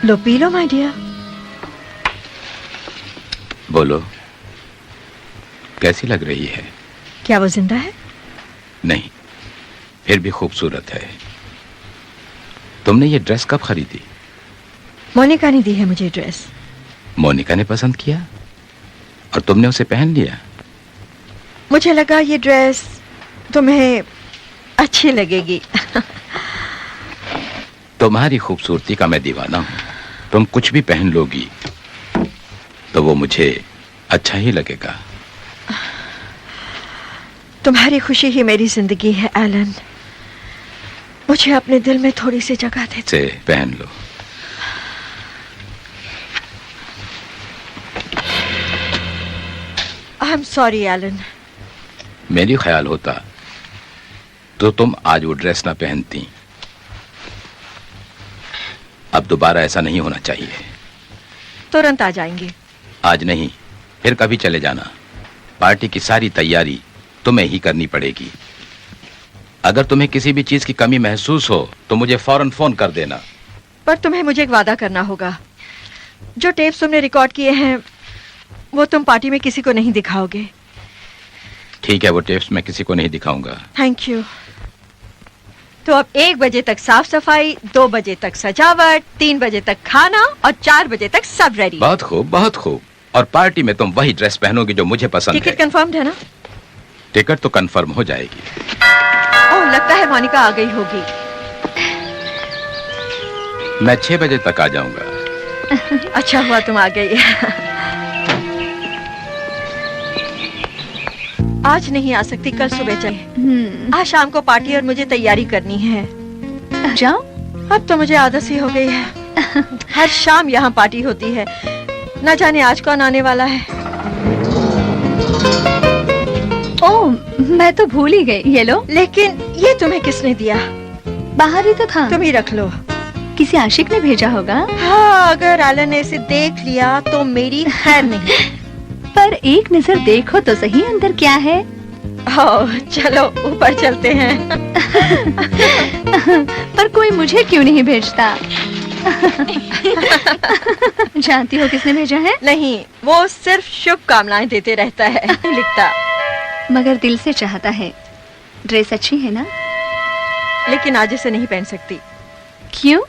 लो पी लो my dear. बोलो, कैसी लग रही है? क्या वो जिंदा है? नहीं, फिर भी खूबसूरत है। तुमने ये ड्रेस कब खरीदी? मोनिका ने दी है मुझे ड्रेस। मोनिका ने पसंद किया और तुमने उसे पहन लिया? मुझे लगा ये ड्रेस तुम्हें अच्छी लगेगी। तुम्हारी खूबसूरती का मैं दीवाना हूं। तुम कुछ भी पहन लोगी तो वो मुझे अच्छा ही लगेगा। तुम्हारी खुशी ही मेरी जिंदगी है एलन। मुझे अपने दिल में थोड़ी सी जगह दे। से पहन लो। I am sorry Alan. मेरी ख्याल होता तो तुम आज वो ड्रेस ना पहनती। अब दोबारा ऐसा नहीं होना चाहिए। तुरंत आ जाएंगे। आज नहीं, फिर कभी चले जाना। पार्टी की सारी तैयारी तुम्हें ही करनी पड़ेगी। अगर तुम्हें किसी भी चीज की कमी महसूस हो तो मुझे फौरन फोन कर देना। पर तुम्हें मुझे एक वादा करना होगा। जो टेप्स तुमने रिकॉर्ड किए हैं वो तुम पार्टी में किसी को नहीं दिखाओगे। ठीक है, वो टेप्स मैं किसी को नहीं दिखाऊंगा। Thank you. तो अब 1 बजे तक साफ सफाई, 2 बजे तक सजावट, 3 बजे तक खाना और 4 बजे तक सब रेडी। बहुत खूब, बहुत खूब। और पार्टी में तुम वही ड्रेस पहनोगी जो मुझे पसंद है। टिकट कंफर्म्ड है ना? टिकट तो कंफर्म हो जाएगी। ओह, लगता है मोनिका आ गई होगी। मैं 6 बजे तक आ जाऊंगा। अच्छा हुआ तुम आ गई। आज नहीं आ सकती, कल सुबह चले। आज शाम को पार्टी और मुझे तैयारी करनी है। जाओ। अब तो मुझे आदत सी हो गई है। हर शाम यहाँ पार्टी होती है। न जाने आज कौन आने वाला है। ओह, मैं तो भूल ही गई। ये लो। लेकिन ये तुम्हें किसने दिया? बाहर ही तो था। तुम ही रख लो। किसी आशिक ने भेजा होगा। हाँ, अगर एलन ने इसे देख लिया तो मेरी खैर नहीं। पर एक नजर देखो तो सही अंदर क्या है। ओह, चलो ऊपर चलते हैं। पर कोई मुझे क्यों नहीं भेजता? जानती हो किसने भेजा है? नहीं, वो सिर्फ शुभकामनाएं देते रहता है, लिखता। मगर दिल से चाहता है। ड्रेस अच्छी है ना? लेकिन आज इसे नहीं पहन सकती। क्यों?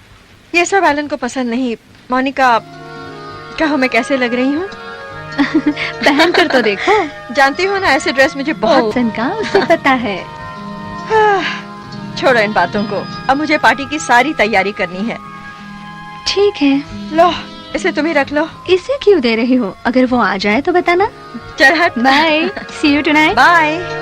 ये सब एलन को पसंद नहीं। मोनिका, कहो मैं कैसे लग रही हूँ? पहन कर तो देखो। जानती हो ना, ऐसे ड्रेस मुझे बहुत पसंद का उसे पता है। छोड़ो इन बातों को। अब मुझे पार्टी की सारी तैयारी करनी है। ठीक है, लो इसे तुम ही रख लो। इसे क्यों दे रही हो? अगर वो आ जाए तो बताना। चल हट। Bye, see you tonight. Bye.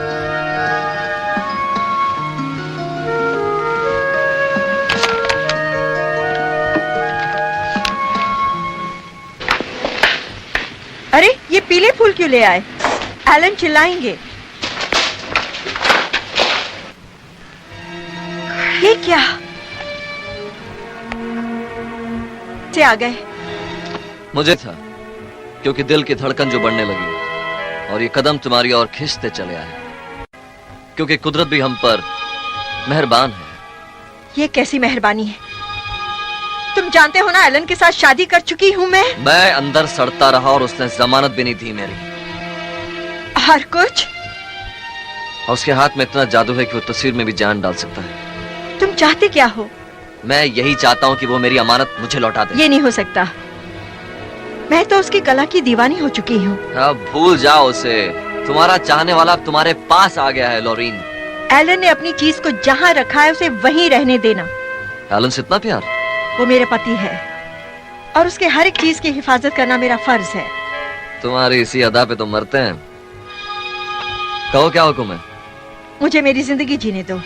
अरे ये पीले फूल क्यों ले आए? एलन चिल्लाएंगे। ये क्या? से आ गए। मुझे था, क्योंकि दिल की धड़कन जो बढ़ने लगी और ये कदम तुम्हारी ओर खींचते चले आए, क्योंकि कुदरत भी हम पर मेहरबान है। ये कैसी मेहरबानी है? तुम जानते हो ना एलन के साथ शादी कर चुकी हूँ मैं। अंदर सड़ता रहा और उसने जमानत भी नहीं दी मेरी। हर कुछ। और उसके हाथ में इतना जादू है कि वो तस्वीर में भी जान डाल सकता है। तुम चाहते क्या हो? मैं यही चाहता हूँ कि वो मेरी अमानत मुझे लौटा दे। ये नहीं हो सकता। मैं तो उसकी कला की दीवानी हो चुकी हूँ। अब भूल जाओ उसे। तुम्हारा चाहने वाला अब तुम्हारे पास आ गया है लॉरीन। एलन ने अपनी चीज को जहाँ रखा है उसे वहीं रहने देना। एलन से इतना प्यार? वो मेरे पति है और उसके हर एक चीज की हिफाजत करना मेरा फर्ज है। तुम्हारी इसी अदा पे तो मरते हैं। कहो क्या हुक्म है? मुझे मेरी जिंदगी जीने दो।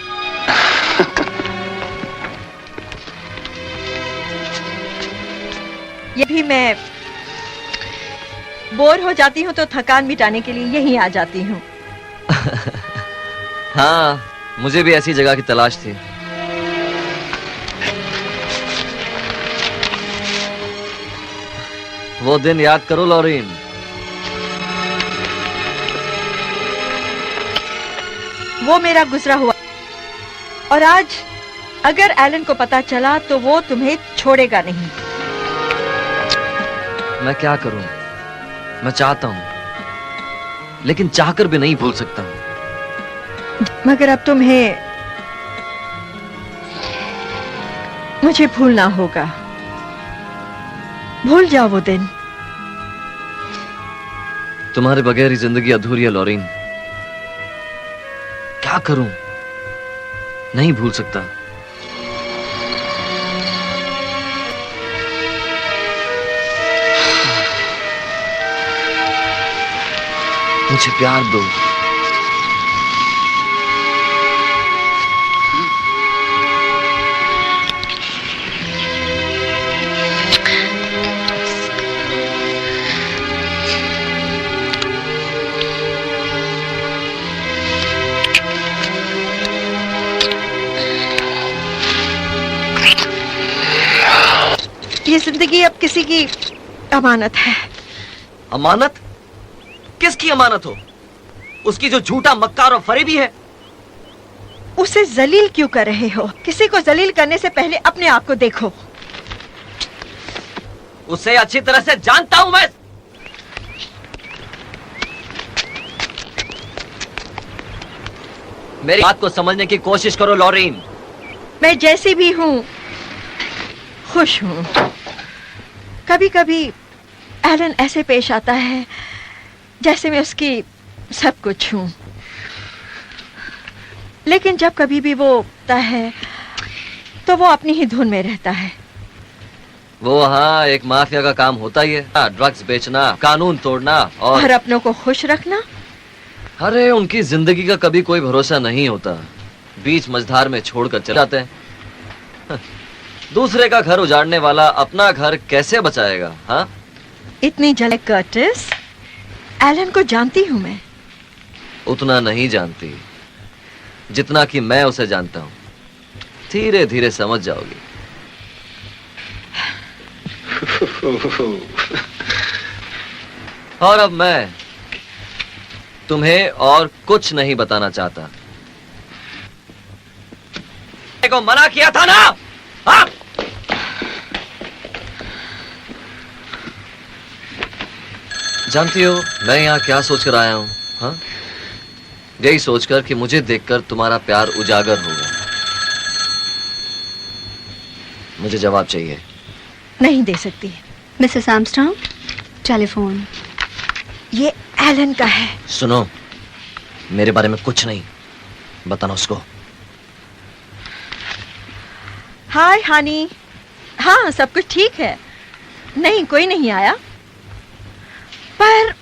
ये भी मैं बोर हो जाती हूँ तो थकान मिटाने के लिए यहीं आ जाती हूँ। हाँ, मुझे भी ऐसी जगह की तलाश थी। वो दिन याद करो लॉरीन। वो मेरा गुजरा हुआ और आज अगर एलन को पता चला तो वो तुम्हें छोड़ेगा नहीं। मैं क्या करूं? मैं चाहता हूं, लेकिन चाहकर भी नहीं भूल सकता हूं। मगर अब तुम्हें मुझे भूलना होगा। भूल जाओ वो दिन। तुम्हारे बगैर ही जिंदगी अधूरी है लॉरीन। क्या करूं? नहीं भूल सकता। मुझे प्यार दो। ये जिंदगी अब किसी की अमानत है। अमानत? किसकी अमानत हो? उसकी जो झूठा मक्कार और फरेबी है। उसे जलील क्यों कर रहे हो? किसी को जलील करने से पहले अपने आप को देखो। उसे अच्छी तरह से जानता हूं मैं। मेरी बात को समझने की कोशिश करो लॉरीन। मैं जैसी भी हूं खुश हूं। कभी कभी एलन ऐसे पेश आता है जैसे मैं उसकी सब कुछ हूं, लेकिन जब कभी भी वो उठता है तो वो अपनी ही धुन में रहता है। वो हाँ, एक माफिया का काम होता ही है। ड्रग्स बेचना, कानून तोड़ना और अपनों को खुश रखना। अरे उनकी जिंदगी का कभी कोई भरोसा नहीं होता। बीच मझधार में छोड़कर चले जाते हैं। दूसरे का घर उजाड़ने वाला अपना घर कैसे बचाएगा? हाँ, इतनी जल्दी कर्टिस, एलन को जानती हूं मैं। उतना नहीं जानती जितना कि मैं उसे जानता हूं। धीरे धीरे समझ जाओगी। और अब मैं तुम्हें और कुछ नहीं बताना चाहता। को मना किया था ना? हाँ? जानती हो मैं यहाँ क्या सोचकर आया हूँ? हाँ? यही सोचकर कि मुझे देखकर तुम्हारा प्यार उजागर होगा। मुझे जवाब चाहिए। नहीं दे सकती। Mrs Armstrong, telephone. ये एलन का है। सुनो, मेरे बारे में कुछ नहीं बताना उसको। हाय हानी। हाँ, सब कुछ ठीक है। नहीं, कोई नहीं आया। पर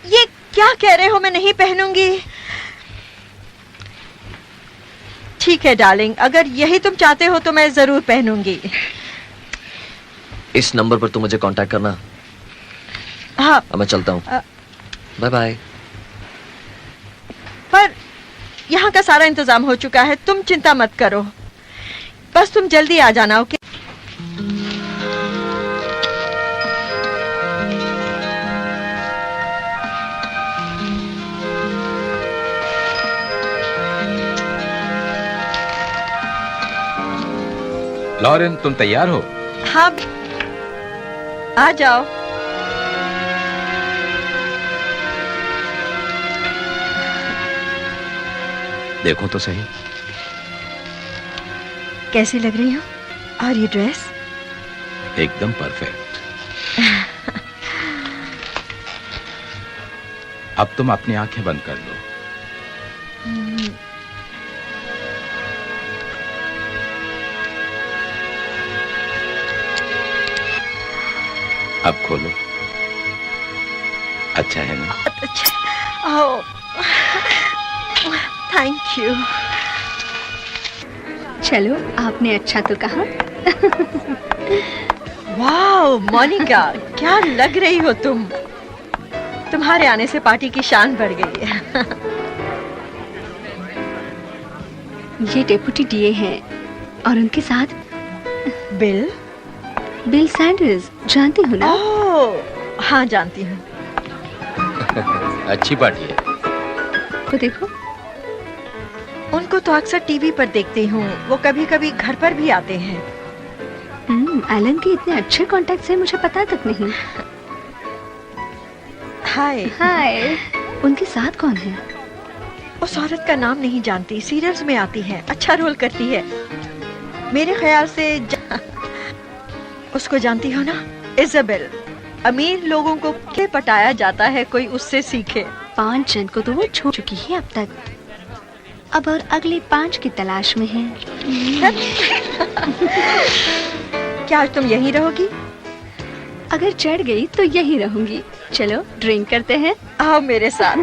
ये क्या कह रहे हो? मैं नहीं पहनूंगी। ठीक है डार्लिंग, अगर यही तुम चाहते हो तो मैं जरूर पहनूंगी। इस नंबर पर तुम मुझे कांटेक्ट करना। हाँ। अब मैं चलता हूँ। Bye bye. पर यहाँ का सारा इंतजाम हो चुका है, तुम चिंता मत करो। बस तुम जल्दी आ जाना। ओके? लॉरेन, तुम तैयार हो? हाँ, आ जाओ। देखो तो सही, कैसी लग रही हो? और ये ड्रेस? एकदम परफेक्ट। अब तुम अपनी आंखें बंद कर लो। अब खोलो। अच्छा है ना? अच्छा। ओह, थैंक यू। चलो, आपने अच्छा तो कहा। वाओ मोनिका, क्या लग रही हो तुम। तुम्हारे आने से पार्टी की शान बढ़ गई है। ये डेप्यूटी डीए हैं और उनके साथ बिल सैंडर्स, जानती हो ना? ओह, हाँ जानती हूँ। अच्छी पार्टी है। तो देखो, उनको तो अक्सर टीवी पर देखती हूँ। वो कभी कभी घर पर भी आते हैं। एलन के इतने अच्छे कॉन्टैक्ट्स हैं, मुझे पता तक नहीं। हाय। हाय। उनके साथ कौन है? उस औरत का नाम नहीं जानती, सीरियल्स में आती है, अच्छा रोल करती है। मेरे ख्याल से उसको जानती हो ना, इज़ाबेल। अमीर लोगों को क्या पटाया जाता है, कोई उससे सीखे। 5 जन को तो वो छोड़ चुकी है अब तक, अब और अगले 5 की तलाश में है। क्या आज तुम यहीं रहोगी? अगर चढ़ गई तो यहीं रहूंगी। चलो ड्रिंक करते हैं। आओ मेरे साथ।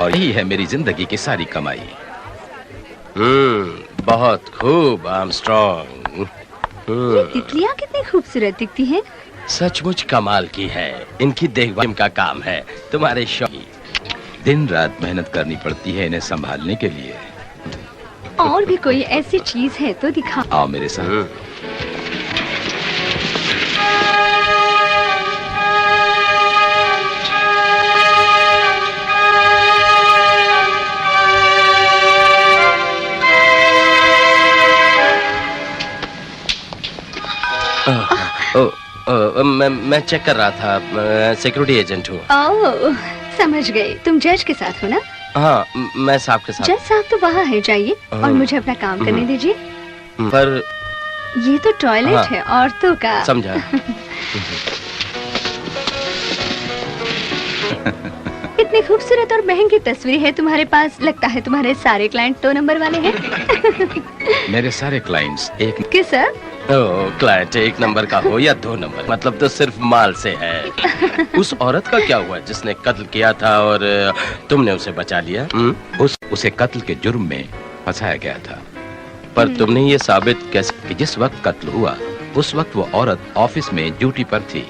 और यही है मेरी जिंदगी की सारी कमाई। बहुत खूब आर्मस्ट्रॉन्ग। ये तितलियां कितनी खूबसूरत दिखती हैं। सचमुच कमाल की है। इनकी देखभाल का काम है। तुम्हारे शौकी दिन रात मेहनत करनी पड़ती है इन्हें संभालने के लिए। और भी कोई ऐसी चीज है तो दिखा। आओ मेरे साथ। मैं चेक कर रहा था, सिक्योरिटी एजेंट हूँ। ओह, समझ गई। तुम जज के साथ हो ना? हाँ, मैं साहब के साथ। जज साहब तो वहाँ है, जाइए और मुझे अपना काम करने दीजिए। पर ये तो टॉयलेट हाँ, है औरतों का। समझा। इतनी खूबसूरत और महंगी तस्वीर है तुम्हारे पास। लगता है तुम्हारे सारे क्लाइंट 2 नंबर वाले हैं। मेरे सारे क्लाइंट्स एक किस सर? क्लाइंट 1 नंबर का हो या 2 नंबर, मतलब तो सिर्फ माल से है। उस औरत का क्या हुआ जिसने कत्ल किया था और तुमने उसे बचा लिया? उसे कत्ल के जुर्म में फंसाया गया था। पर तुमने ये साबित कैसे कि जिस वक्त कत्ल हुआ उस वक्त वो औरत ऑफिस में ड्यूटी पर थी।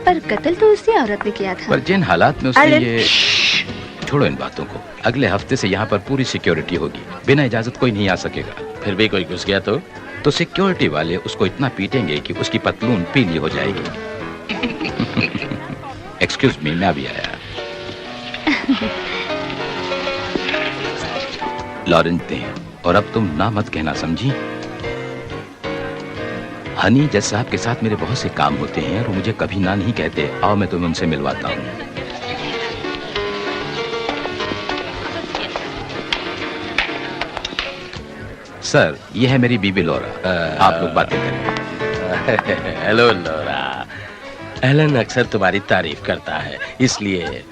पर कत्ल तो उसी औरत ने किया था। पर जिन हालात में उसने ये... छोड़ो इन बातों को। अगले हफ्ते से यहाँ पर पूरी सिक्योरिटी होगी। बिना इजाजत कोई नहीं आ सकेगा। फिर भी कोई घुस गया तो सिक्योरिटी वाले उसको इतना पीटेंगे कि उसकी पतलून पीली हो जाएगी। एक्सक्यूज मी, मैं अभी आया। लॉरेंस दे, और अब तुम ना मत कहना, समझी? हनी जज साहब के साथ मेरे बहुत से काम होते हैं और मुझे कभी ना नहीं कहते। आओ मैं तुम्हें उनसे मिलवाता हूँ। सर, ये है मेरी बीबी लोरा। आप लोग बातें करें। हेलो लोरा। एलन अक्सर तुम्हारी तारीफ करता है, इसलिए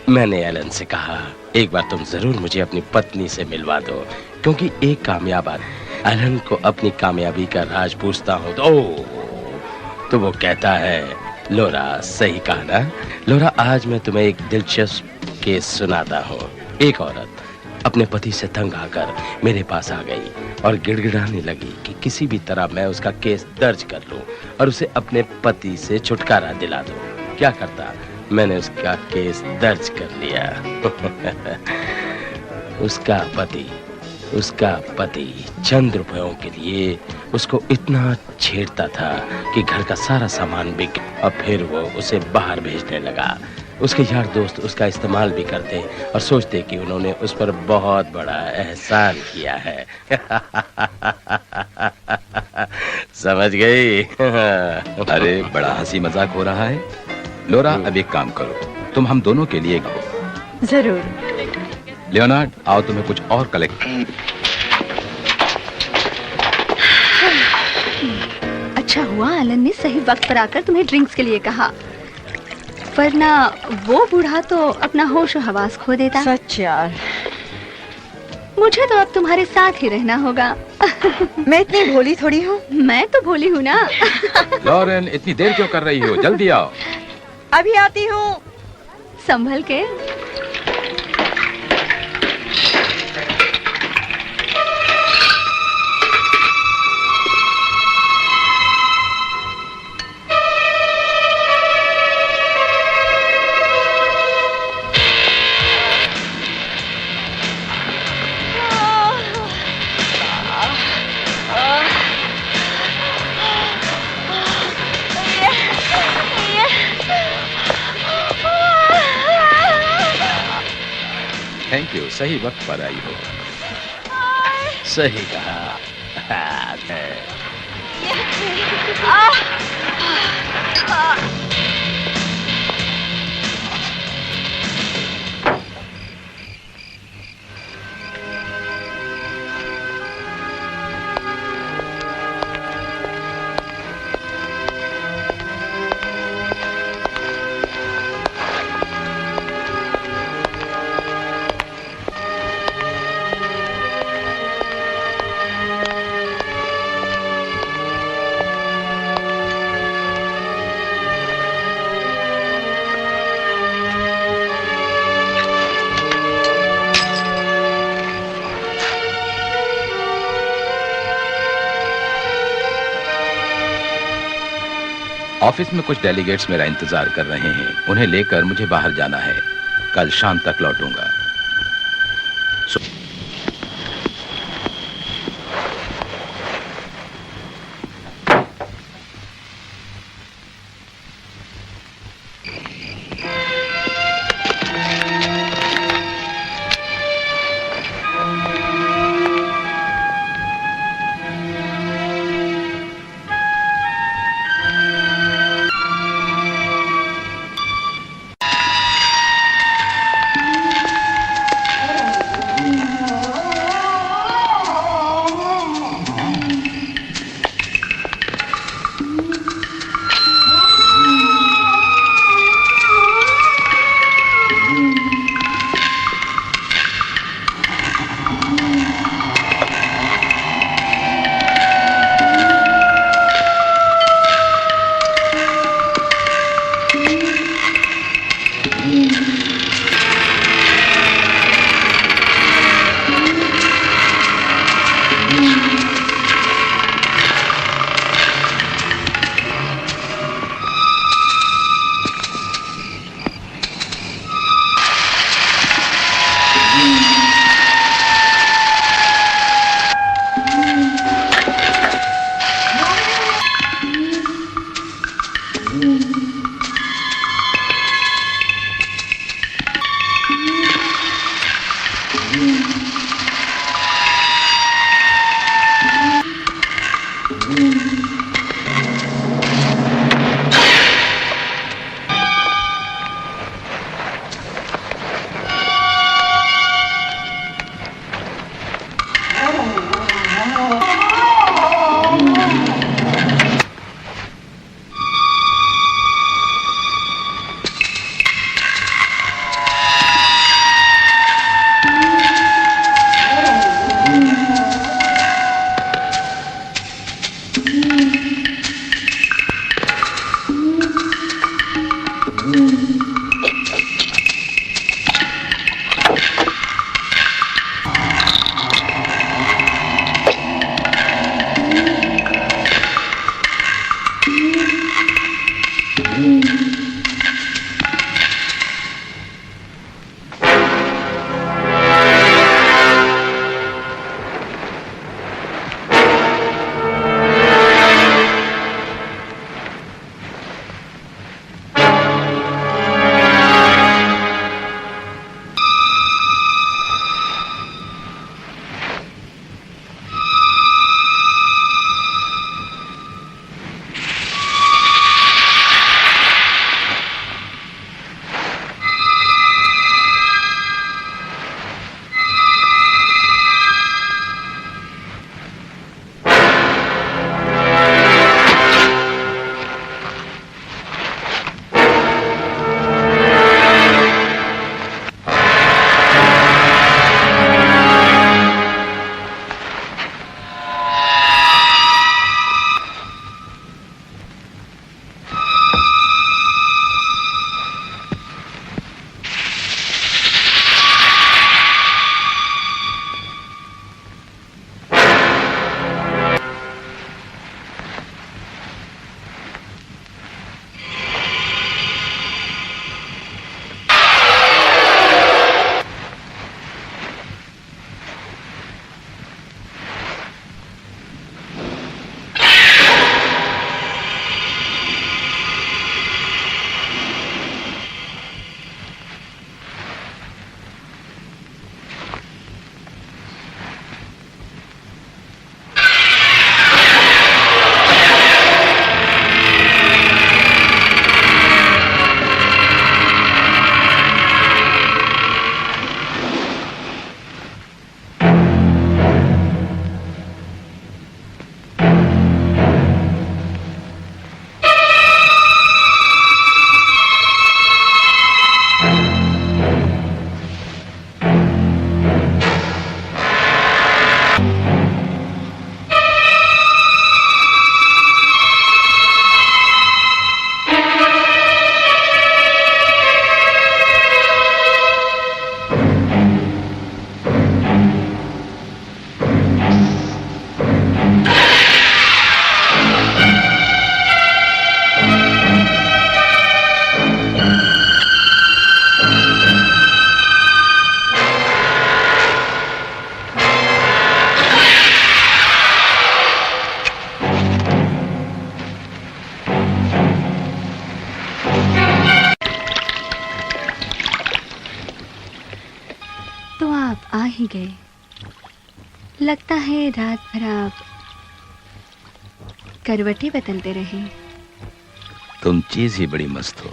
मैंने एलन से कहा एक बार तुम जरूर मुझे अपनी पत्नी से मिलवा दो, क्योंकि एक कामयाब आदमी एलन को अपनी कामयाबी का राज पूछता हूँ तो वो कहता है, लोरा सही कहा ना? लोरा, आज मैं तुम्हें एक दिलचस्प केस सुनाता हूँ। एक औरत अपने पति से तंग आकर मेरे पास आ गई और गिड़गिड़ाने लगी कि किसी भी तरह मैं उसका केस दर्ज कर लूं और उसे अपने पति से छुटकारा दिला दूं। क्या करता? मैंने उसका केस दर्ज कर लिया। उसका पति चंद रुपयों के लिए उसको इतना छेड़ता था कि घर का सारा सामान बिक, और फिर वो उसे बाहर भेजने लगा। उसके यार दोस्त उसका इस्तेमाल भी करते और सोचते कि उन्होंने उस पर बहुत बड़ा एहसान किया है। समझ गई? अरे बड़ा हंसी मजाक हो रहा है। लोरा, अब एक काम करो, तुम हम दोनों के लिए गाओ। जरूर। लियोनार्ड, आओ तुम्हें कुछ और कलेक्ट। अच्छा हुआ एलन ने सही वक्त पर आकर तुम्हें ड्रिंक्स के लिए कहा, वरना वो बूढ़ा तो अपना होश और हवास खो देता। सच यार। मुझे तो अब तुम्हारे साथ ही रहना होगा। मैं इतनी भोली थोड़ी हूँ। मैं तो भोली हूँ ना। लॉरेन, इतनी देर क्यों कर रही हो? जल्दी आओ। अभी आती हूँ। संभल के। थैंक यू, सही वक्त पर आई हो। सही कहा। ऑफिस में कुछ डेलीगेट्स मेरा इंतजार कर रहे हैं। उन्हें लेकर मुझे बाहर जाना है। कल शाम तक लौटूंगा। गए। लगता है रात भर आप करवटें बदलते रहे। तुम चीज ही बड़ी मस्त हो।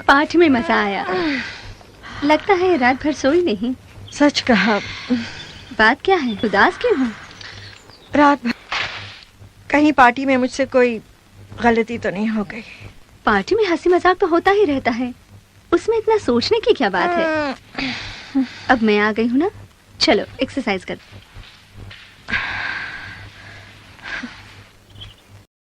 पाठ में मजा आया। लगता है रात भर सोई नहीं। सच कहा। बात क्या है, उदास क्यों हो? रात भर कहीं पार्टी में मुझसे कोई गलती तो नहीं हो गई? पार्टी में हंसी मजाक तो होता ही रहता है, उसमें इतना सोचने की क्या बात है। अब मैं आ गई हूँ ना, चलो एक्सरसाइज कर।